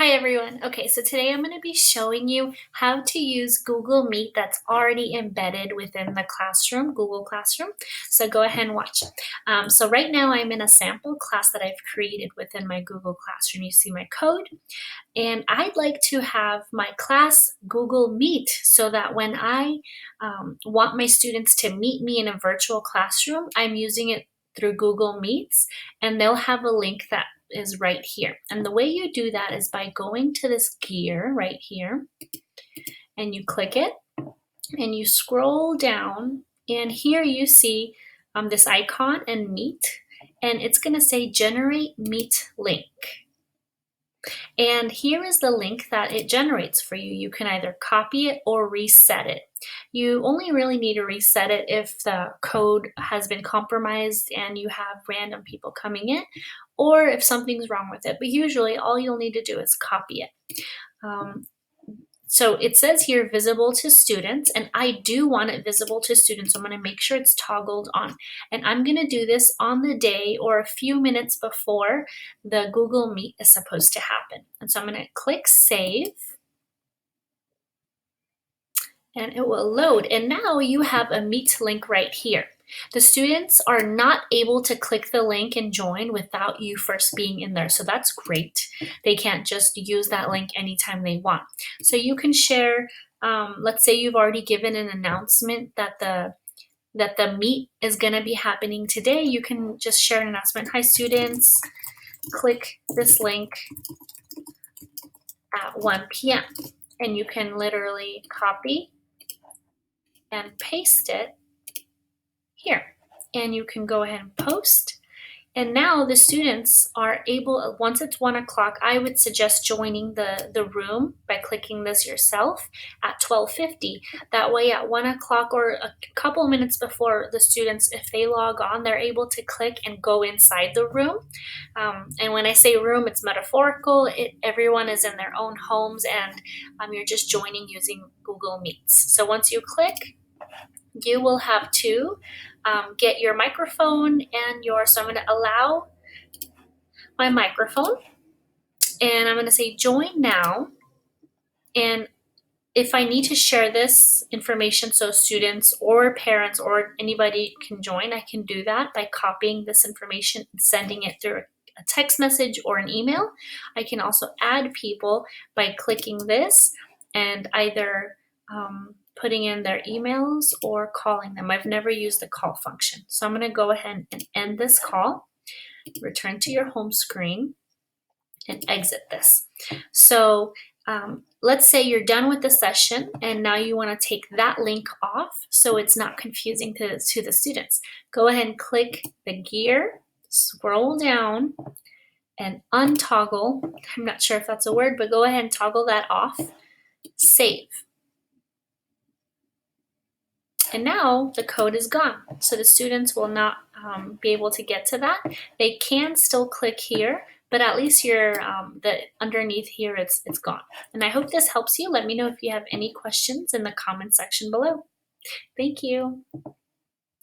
Hi everyone. Okay, so today I'm going to be showing you how to use Google Meet that's already embedded within the classroom, Google Classroom. So go ahead and watch. So right now I'm in a sample class that I've created within my Google Classroom. You see my code, and I'd like to have my class Google Meet so that when I want my students to meet me in a virtual classroom, I'm using it through Google Meets, and they'll have a link that is right here. And the way you do that is by going to this gear right here, and you click it, and you scroll down, and here you see this icon and Meet, and it's going to say Generate Meet Link. And here is the link that it generates for you. You can either copy it or reset it. You only really need to reset it if the code has been compromised and you have random people coming in, or if something's wrong with it. But usually all you'll need to do is copy it. So it says here visible to students, and I do want it visible to students. So I'm going to make sure it's toggled on. And I'm going to do this on the day or a few minutes before the Google Meet is supposed to happen. And so I'm going to click Save, and it will load. And now you have a Meet link right here. The students are not able to click the link and join without you first being in there. So that's great. They can't just use that link anytime they want. So you can share, let's say you've already given an announcement that the meet is going to be happening today. You can just share an announcement. Hi students, click this link at 1 p.m. And you can literally copy and paste it here, and you can go ahead and post. And now the students are able, once it's 1 o'clock, I would suggest joining the room by clicking this yourself at 12:50. That way at 1 o'clock or a couple minutes before the students, if they log on, they're able to click and go inside the room. And when I say room, it's metaphorical. Everyone is in their own homes, and you're just joining using Google Meets. So once you click, you will have to get your microphone and so I'm going to allow my microphone, and I'm going to say join now. And if I need to share this information so students or parents or anybody can join, I can do that by copying this information and sending it through a text message or an email. I can also add people by clicking this and either putting in their emails or calling them. I've never used the call function. So I'm going to go ahead and end this call, return to your home screen, and exit this. So let's say you're done with the session and now you want to take that link off so it's not confusing to the students. Go ahead and click the gear, scroll down, and untoggle. I'm not sure if that's a word, but go ahead and toggle that off. Save. And now the code is gone. So the students will not be able to get to that. They can still click here, but at least underneath here, it's gone. And I hope this helps you. Let me know if you have any questions in the comment section below. Thank you.